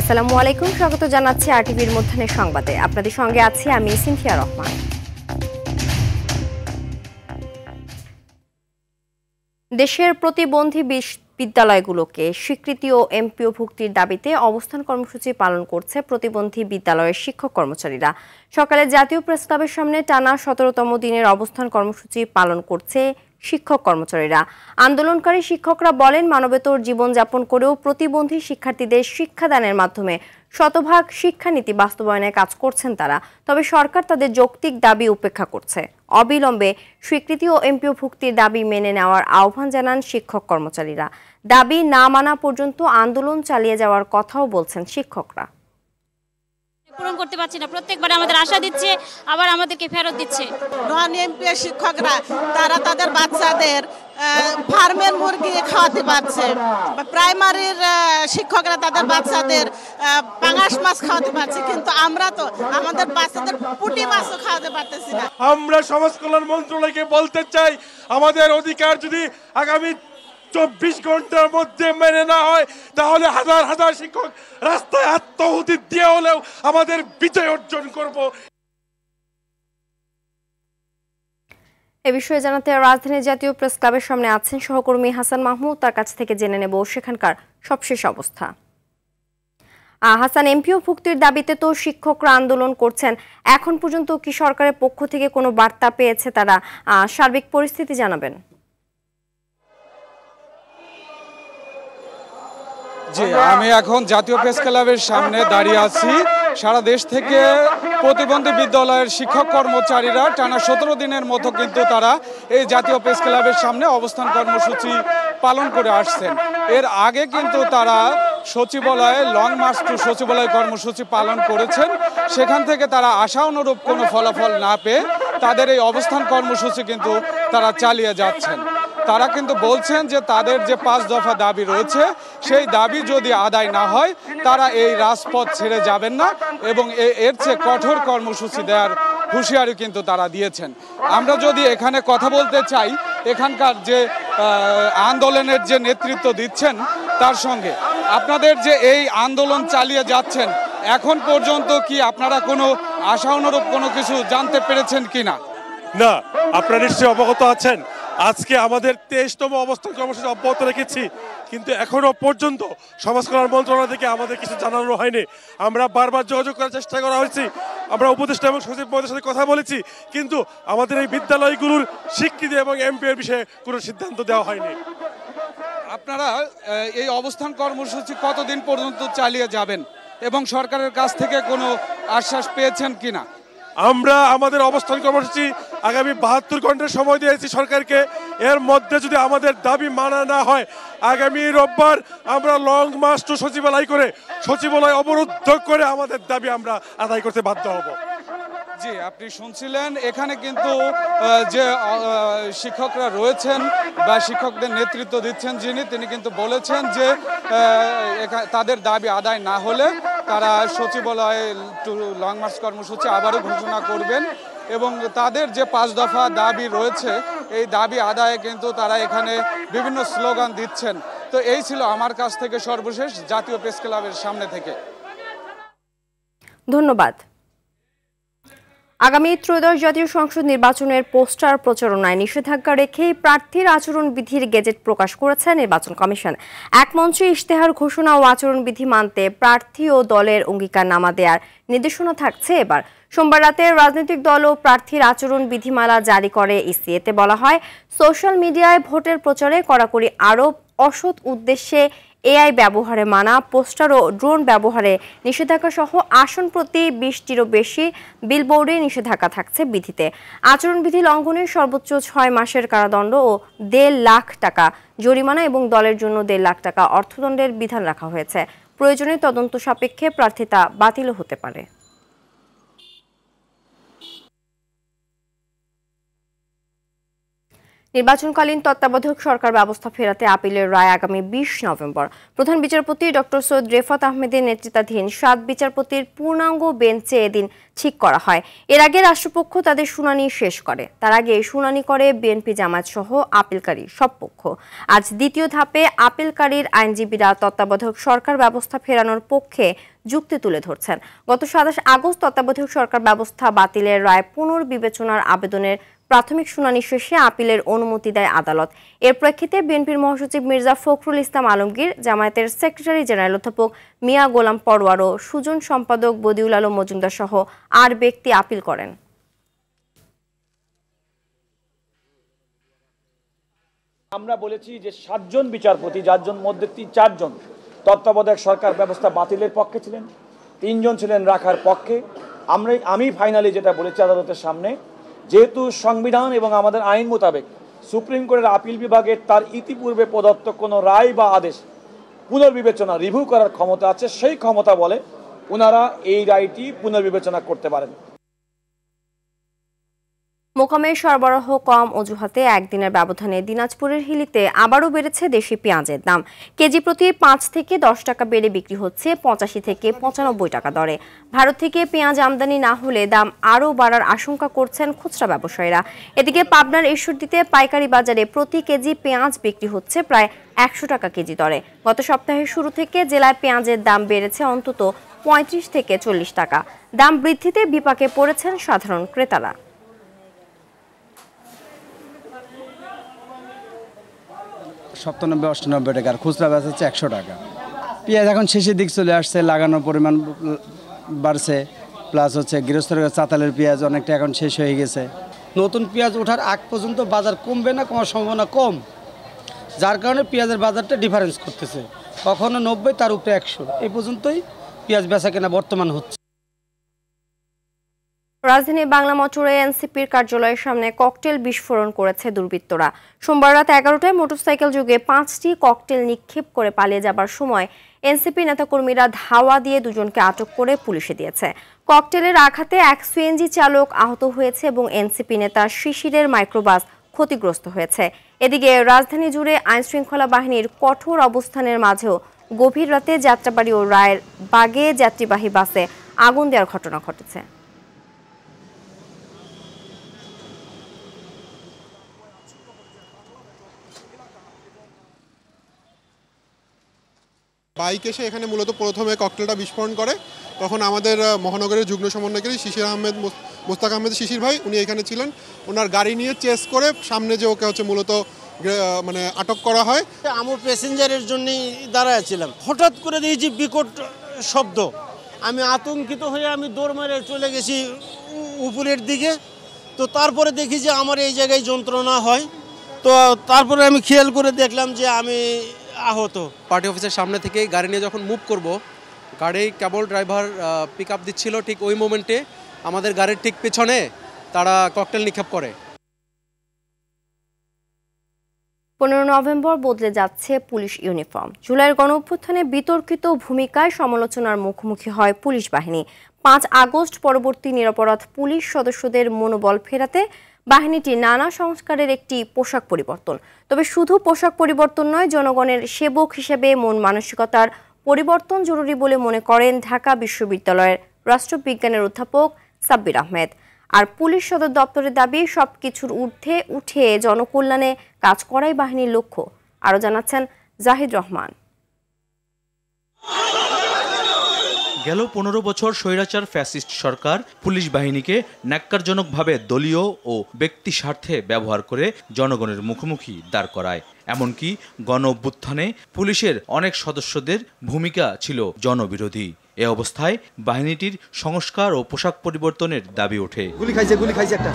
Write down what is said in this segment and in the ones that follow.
আসসালামু আলাইকুম, স্বাগত জানাচ্ছি আরটিভির মধ্যাহ্নের সংবাদে। আপনাদের সঙ্গে আছি আমি সিনথিয়া রহমান। দেশের প্রতিবন্ধী বিদ্যালয়গুলোকে স্বীকৃতি ও এমপিও ভুক্তির দাবিতে অবস্থান কর্মসূচি পালন করছে প্রতিবন্ধী বিদ্যালয়ের শিক্ষক কর্মচারীরা। সকালে জাতীয় প্রেস ক্লাবের সামনে টানা ১৭তম দিনের অবস্থান কর্মসূচি পালন করছে শিক্ষক কর্মচারীরা। আন্দোলনকারী শিক্ষকরা বলেন, মানবেতর জীবনযাপন করেও প্রতিবন্ধী শিক্ষার্থীদের শিক্ষাদানের মাধ্যমে শতভাগ শিক্ষানীতি বাস্তবায়নে কাজ করছেন তারা। তবে সরকার তাদের যৌক্তিক দাবি উপেক্ষা করছে। অবিলম্বে স্বীকৃতি ও এমপিও ভুক্তির দাবি মেনে নেওয়ার আহ্বান জানান শিক্ষক কর্মচারীরা। দাবি না মানা পর্যন্ত আন্দোলন চালিয়ে যাওয়ার কথাও বলছেন শিক্ষকরা। পূরণ করতে পারছি না, প্রত্যেকবার আমাদের আশা দিচ্ছে, আবার আমাদেরকে ফেরত দিচ্ছে। নন এমপিও শিক্ষকরা তারা তাদের বাচ্চাদের ফার্মের মুরগি খাওয়াতে পারছে, প্রাইমারির শিক্ষকরা তাদের বাচ্চাদের পাঙাশ মাছ খাওয়াতে পারছে, কিন্তু আমরা তো আমাদের বাচ্চাদের পুঁটি মাছও খাওয়াতে পারতেছি না। আমরা সমাজ কল্যাণ মন্ত্রণালয়কে বলতে চাই, আমাদের অধিকার যদি আগামী ২৪ ঘন্টার মধ্যে মেনে না হয়, তাহলে হাজার হাজার শিক্ষক রাস্তায় আত্মাহুতি দিয়ে হলেও আমাদের বিজয় অর্জন করব। এ বিষয়ে জানাতে রাজধানীর জাতীয় প্রেস ক্লাবের সামনে আছেন সহকর্মী হাসান মাহমুদ। তার কাছ থেকে জেনে নেব সেখানকার সবশেষ অবস্থা। হাসান, এমপিও ভুক্তির দাবিতে তো শিক্ষকরা আন্দোলন করছেন, এখন পর্যন্ত কি সরকারের পক্ষ থেকে কোনো বার্তা পেয়েছে তারা? সার্বিক পরিস্থিতি জানাবেন। জি, আমি এখন জাতীয় প্রেস ক্লাবের সামনে দাঁড়িয়ে আছি। সারা দেশ থেকে প্রতিবন্ধী বিদ্যালয়ের শিক্ষক কর্মচারীরা টানা ১৭ দিনের মতো কিন্তু তারা এই জাতীয় প্রেস ক্লাবের সামনে অবস্থান কর্মসূচি পালন করে আসছেন। এর আগে কিন্তু তারা সচিবালয়ে লং মার্চ টু সচিবালয় কর্মসূচি পালন করেছেন। সেখান থেকে তারা আশা অনুরূপ কোনো ফলাফল না পেয়ে তাদের এই অবস্থান কর্মসূচি কিন্তু তারা চালিয়ে যাচ্ছেন। তারা কিন্তু বলছেন যে তাদের যে ৫ দফা দাবি রয়েছে, সেই দাবি যদি আদায় না হয় তারা এই রাজপথ ছেড়ে যাবেন না এবং এর চেয়ে কঠোর কর্মসূচি দেওয়ার হুঁশিয়ারি কিন্তু তারা দিয়েছেন। আমরা যদি এখানে কথা বলতে চাই এখানকার যে আন্দোলনের যে নেতৃত্ব দিচ্ছেন তার সঙ্গে, আপনাদের যে এই আন্দোলন চালিয়ে যাচ্ছেন, এখন পর্যন্ত কি আপনারা কোনো আশা অনুরূপ কোনো কিছু জানতে পেরেছেন কিনা? না, আপনারা নিশ্চয়ই অবগত আছেন, আজকে আমাদের ২৩তম অবস্থান কর্মসূচি অব্যাহত রেখেছি, কিন্তু এখনো পর্যন্ত সমাজ কল্যাণ মন্ত্রণালয় থেকে আমাদের কিছু জানানো হয়নি। আমরা বারবার যোগাযোগ করার চেষ্টা করা হয়েছে, আমরা উপদেষ্টা এবং সচিব মহোদয়ের সাথে কথা বলেছি, কিন্তু আমাদের এই বিদ্যালয়গুলোর স্বীকৃতি এবং এমপিওর বিষয়ে কোনো সিদ্ধান্ত দেওয়া হয়নি। আপনারা এই অবস্থান কর্মসূচি কতদিন পর্যন্ত চালিয়ে যাবেন এবং সরকারের কাছ থেকে কোনো আশ্বাস পেয়েছেন কিনা? আমরা আমাদের অবস্থান কর্মসূচি আগামী ৭২ ঘন্টার সময় দিয়েছি সরকারকে। এর মধ্যে যদি আমাদের দাবি মানা না হয়, আগামী রোববার আমরা লং মার্চ টু সচিবালয় অবরুদ্ধ করে আমাদের দাবি আমরা আদায় করতে বাধ্য হব। জি, আপনি শুনছিলেন, এখানে কিন্তু যে শিক্ষকরা রয়েছেন বা শিক্ষকদের নেতৃত্ব দিচ্ছেন তিনি কিন্তু বলেছেন যে তাদের দাবি আদায় না হলে তারা সচিবালয়ে টু লং মার্চ কর্মসূচি আবারও ঘোষণা করবেন এবং তাদের যে ৫ দফা দাবি রয়েছে এই দাবি আদায়ে কিন্তু তারা এখানে বিভিন্ন স্লোগান দিচ্ছেন। তো এই ছিল আমার কাছ থেকে সর্বশেষ জাতীয় প্রেস ক্লাবের সামনে থেকে। ধন্যবাদ। আগামী ত্রয়োদশ জাতীয় সংসদ নির্বাচনের পোস্টার প্রচারণায় নিষেধাজ্ঞা রেখেই প্রার্থীর আচরণবিধির গেজেট প্রকাশ করেছে নির্বাচন কমিশন। এক মঞ্চে ইশতেহার ঘোষণা ও আচরণবিধি মানতে প্রার্থী ও দলের অঙ্গীকারনামা দেওয়ার নির্দেশনা থাকছে এবার। সোমবার রাতে রাজনৈতিক দল ও প্রার্থীর আচরণ বিধিমালা জারি করে ইসি। এতে বলা হয়, সোশ্যাল মিডিয়ায় ভোটের প্রচারে কড়াকড়ি আরোপ, অসৎ উদ্দেশ্যে এআই ব্যবহারে মানা, পোস্টার ও ড্রোন ব্যবহারে নিষেধাজ্ঞা সহ আসন প্রতি ২০টিরও বেশি বিলবোর্ডে নিষেধাজ্ঞা থাকছে বিধিতে। আচরণবিধি লঙ্ঘনের সর্বোচ্চ ৬ মাসের কারাদণ্ড ও ১.৫ লাখ টাকা জরিমানা এবং দলের জন্য ১.৫ লাখ টাকা অর্থদণ্ডের বিধান রাখা হয়েছে। প্রয়োজনে তদন্ত সাপেক্ষে প্রার্থিতা বাতিলও হতে পারে। নির্বাচনকালীন তত্ত্বাবধায়ক সরকার ব্যবস্থা ফেরাতে আপিলের রায় আগামী ২০ নভেম্বর। প্রধান বিচারপতি ডক্টর সৈয়দ রেফাত আহমেদের নেতৃত্বাধীন ৭ বিচারপতির পূর্ণাঙ্গ বেঞ্চে এদিন ঠিক করা হয়। এর আগে রাষ্ট্রপক্ষ তাদের শুনানি শেষ করে। তার আগে শুনানি করে বিএনপি, জামায়াত সহ আপিলকারী সব পক্ষ। আজ দ্বিতীয় ধাপে আপিলকারীর আইনজীবীরা তত্ত্বাবধায়ক সরকার ব্যবস্থা ফেরানোর পক্ষে যুক্তি তুলে ধরছেন। গত 27 আগস্ট তত্ত্বাবধায়ক সরকার ব্যবস্থা বাতিলের রায় পুনর্বিবেচনার আবেদনের প্রাথমিক শুনানি শেষে আপিলের অনুমতি দেয় আদালত। এর প্রেক্ষিতে বিএনপির মহাসচিব মির্জা ফখরুল ইসলাম আলমগীর, জামায়াতের সেক্রেটারি জেনারেল অধ্যাপক মিয়া গোলাম পরোয়ার ও সুজন সম্পাদক বদিউল আলম মজুমদার সহ 8 ব্যক্তি আপিল করেন। আমরা বলেছি যে 7 জন বিচারপতি, যার জন মধ্যে 4 জন তত্ত্বাবধায়ক সরকার ব্যবস্থা বাতিলের পক্ষে ছিলেন, 3 জন ছিলেন রাখার পক্ষে। আমি ফাইনালি যেটা বলেছি আদালতের সামনে, যেহেতু সংবিধান এবং আমাদের আইন মোতাবেক সুপ্রিম কোর্টের আপিল বিভাগের তার ইতিপূর্বে প্রদত্ত কোনো রায় বা আদেশ পুনর্বিবেচনা রিভিউ করার ক্ষমতা আছে, সেই ক্ষমতা বলে ওনারা এই রায়টি পুনর্বিবেচনা করতে পারেন। মোকামে সরবরাহ কম অজুহাতে একদিনের ব্যবধানে দিনাজপুরের হিলিতে আবারও বেড়েছে দেশি পেঁয়াজের দাম। কেজি প্রতি 5 থেকে 10 টাকা বেড়ে বিক্রি হচ্ছে 85 থেকে 95 টাকা দরে। ভারত থেকে পেঁয়াজ আমদানি না হলে দাম আরও বাড়ার আশঙ্কা করছেন খুচরা ব্যবসায়ীরা। এদিকে পাবনার ঈশ্বরদীতে পাইকারি বাজারে প্রতি কেজি পেঁয়াজ বিক্রি হচ্ছে প্রায় 100 টাকা কেজি দরে। গত সপ্তাহের শুরু থেকে জেলায় পেঁয়াজের দাম বেড়েছে অন্তত 35 থেকে 40 টাকা। দাম বৃদ্ধিতে বিপাকে পড়েছেন সাধারণ ক্রেতারা। 97-98 টাকা, আর খুচরা বেচা হচ্ছে 100 টাকা। পেঁয়াজ এখন শেষের দিক চলে আসছে, লাগানোর পরিমাণ বাড়ছে, প্লাস হচ্ছে গৃহস্থের চাতালের পেঁয়াজ অনেকটা এখন শেষ হয়ে গেছে। নতুন পেঁয়াজ ওঠার আগ পর্যন্ত বাজার কমবে না, কমার সম্ভাবনা কম, যার কারণে পেঁয়াজের বাজারটা ডিফারেন্স করতেছে, কখনো 90 তার উপরে 100, এই পর্যন্তই পেঁয়াজ বেচা কেনা বর্তমান হচ্ছে। রাজধানী বাংলা মোটরে এনসিপির কার্যালয়ের সামনে ককটেল বিস্ফোরণ করেছে দুর্বৃত্তরা। সোমবার রাত 11টায় মোটরসাইকেল যোগে 5টি ককটেল নিক্ষেপ করে পালিয়ে যাবার সময় এনসিপি নেতাকর্মীরা ধাওয়া দিয়ে দুজনকে আটক করে পুলিশে দিয়েছে। ককটেলের আঘাতে এক সিএনজি চালক আহত হয়েছে এবং এনসিপি নেতা শিশিরের মাইক্রোবাস ক্ষতিগ্রস্ত হয়েছে। এদিকে রাজধানী জুড়ে আইনশৃঙ্খলা বাহিনীর কঠোর অবস্থানের মাঝেও গভীর রাতে যাত্রাবাড়ি ও রায়ের বাগে যাত্রীবাহী বাসে আগুন দেওয়ার ঘটনা ঘটেছে। বাইক এসে এখানে মূলত প্রথমে ককটেলটা বিস্ফোরণ করে, তখন আমাদের মহানগরের যুগ্ম সমন্বয়কারী মোস্তাক আহমেদ শিশির ভাই, উনি এখানে ছিলেন, ওনার গাড়ি নিয়ে চেস করে সামনে যে ওকে হচ্ছে মূলত মানে আটক করা হয়। আমি প্যাসেঞ্জারের জন্যই দাঁড়াইছিলাম, হঠাৎ করে দিয়েছি বিকট শব্দ, আমি আতঙ্কিত হয়ে আমি দৌড় মেরে চলে গেছি উপরের দিকে। তো তারপরে দেখি যে আমার এই জায়গায় যন্ত্রণা হয়, তো তারপরে আমি খেয়াল করে দেখলাম যে আমি আহত। পার্টি অফিসের সামনে থেকে গাড়ি নিয়ে যখন মুভ করব, গাড়ি কেবল ড্রাইভার পিক আপ দিচ্ছিল, ঠিক ওই মোমেন্টে আমাদের গাড়ির ঠিক পেছনে তারা ককটেল নিক্ষেপ করে। 15 নভেম্বর বদলে যাচ্ছে পুলিশ ইউনিফর্ম। জুলাইয়ের গণঅভ্যুত্থানে বিতর্কিত ভূমিকায় সমালোচনার মুখোমুখি হয় পুলিশ বাহিনী। 5 আগস্ট পরবর্তী নিরপরাধ পুলিশ সদস্যদের মনোবল ফেরাতে বাহিনীটি নানা সংস্কারের একটি পোশাক পরিবর্তন। তবে শুধু পোশাক পরিবর্তন নয়, জনগণের সেবক হিসেবে মন মানসিকতার পরিবর্তন জরুরি বলে মনে করেন ঢাকা বিশ্ববিদ্যালয়ের রাষ্ট্রবিজ্ঞানের অধ্যাপক সাব্বির আহমেদ। আর পুলিশ সদর দপ্তরের দাবি, সবকিছুর ঊর্ধ্বে উঠে জনকল্যাণে কাজ করাই বাহিনীর লক্ষ্য। আরও জানাচ্ছেন জাহিদ রহমান। গেল 15 বছর স্বৈরাচার ফ্যাসিস্ট সরকার পুলিশ বাহিনীকে ন্যাক্কারজনকভাবে দলীয় ও ব্যক্তি স্বার্থে ব্যবহার করে জনগণের মুখোমুখি দাঁড় করায়। এমনকি গণ অভ্যুত্থানে পুলিশের অনেক সদস্যদের ভূমিকা ছিল জনবিরোধী। এ অবস্থায় বাহিনীটির সংস্কার ও পোশাক পরিবর্তনের দাবি ওঠে। গুলি খাইছে একটা।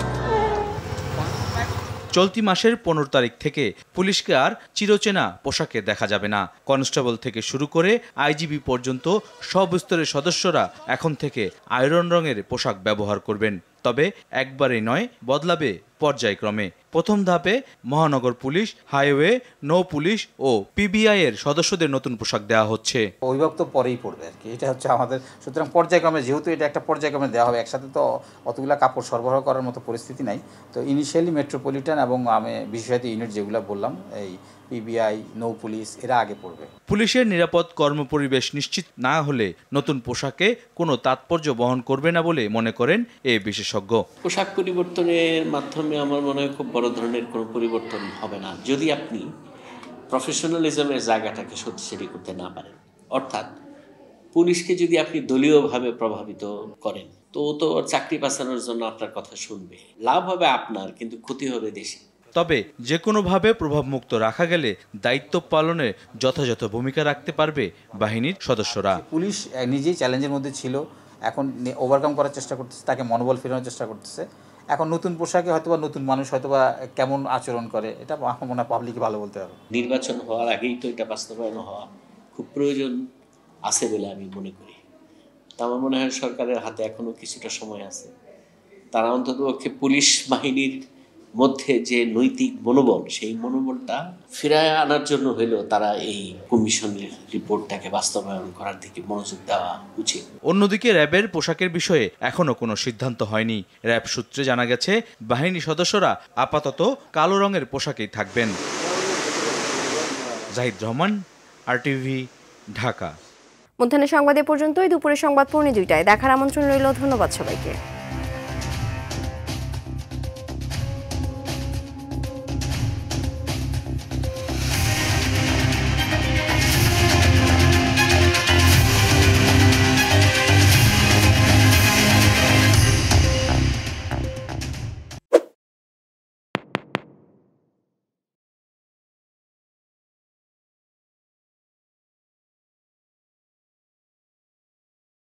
চলতি মাসের 15 তারিখ থেকে পুলিশকে আর চিরচেনা পোশাকে দেখা যাবে না। কনস্টেবল থেকে শুরু করে আইজিবি পর্যন্ত সব স্তরের সদস্যরা এখন থেকে আয়রন রঙের পোশাক ব্যবহার করবেন। তবে একবারে নয়, বদলাবে পর্যায়ক্রমে। প্রথম ধাপে মহানগর পুলিশ, হাইওয়ে, নৌ পুলিশ ও পিবিআই এর সদস্যদের নতুন পোশাক দেওয়া হচ্ছে। অভিভাবক তো পরেই পড়বে আর কি, এটা হচ্ছে আমাদের। সুতরাং পর্যায়ক্রমে, যেহেতু এটা একটা পর্যায়ক্রমে দেওয়া হবে, একসাথে তো অতগুলা কাপড় সরবরাহ করার মতো পরিস্থিতি নাই। তো ইনিশিয়ালি মেট্রোপলিটন এবং আমি বিশেষায়িত ইউনিট যেগুলো বললাম, এই পিবিআই, নৌ পুলিশ, এরা আগে পড়বে। পুলিশের নিরাপদ কর্মপরিবেশ নিশ্চিত না হলে নতুন পোশাকে কোনো তাৎপর্য বহন করবে না বলে মনে করেন এ বিশেষজ্ঞ। পোশাক পরিবর্তনের মাধ্যমে আমার মনে হয় খুব বড় ধরনের কোনো পরিবর্তন হবে না, যদি আপনি প্রফেশনালিজমের জায়গাটাকে শক্তিশালী করতে না পারেন। অর্থাৎ পুলিশকে যদি আপনি দলীয়ভাবে প্রভাবিত করেন তো ও তো চাকরি বাঁচানোর জন্য আপনার কথা শুনবে। লাভ হবে আপনার, কিন্তু ক্ষতি হবে দেশে। তবে যে কোনোভাবে প্রভাবমুক্ত রাখা গেলে দায়িত্ব পালনে যথাযথ ভূমিকা রাখতে পারবে বাহিনীর সদস্যরা। পুলিশ নিজেই চ্যালেঞ্জের মধ্যে ছিল, এখন ওভারকাম করার চেষ্টা করতেছে, তাকে মনোবল ফেরানোর চেষ্টা করতেছে। এখন নতুন পোশাকে হয়তোবা নতুন মানুষ হয়তোবা কেমন আচরণ করে এটা আমার মনে হয় পাবলিকই ভালো বলতে হবে। নির্বাচন হওয়ার আগেই তো এটা বাস্তবায়ন হওয়া খুব প্রয়োজন আছে বলে আমি মনে করি। তা আমার মনে হয় সরকারের হাতে এখনো কিছুটা সময় আছে। তারা অন্ততপক্ষে পুলিশ বাহিনীর মধ্যে যে নৈতিক মনোবল, সেই মনোবলটা ফিরায় আনার জন্য হলেও তারা এই কমিশনের রিপোর্টটাকে বাস্তবায়ন করার দিকে মনোযোগ দেওয়া উচিত। অন্যদিকে র্যাবের পোশাকের বিষয়ে এখনো কোনো সিদ্ধান্ত হয়নি। র্যাব সূত্রে জানা গেছে বাহিনী সদস্যরা আপাতত কালো রঙের পোশাকেই থাকবেন। জাহিদ রহমান, RTV, ঢাকা। মধ্যাহ্নের সংবাদ এ পর্যন্তই। দুপুরের সংবাদ পৌনে 2টায় দেখার আমন্ত্রণ রইল। ধন্যবাদ সবাইকে।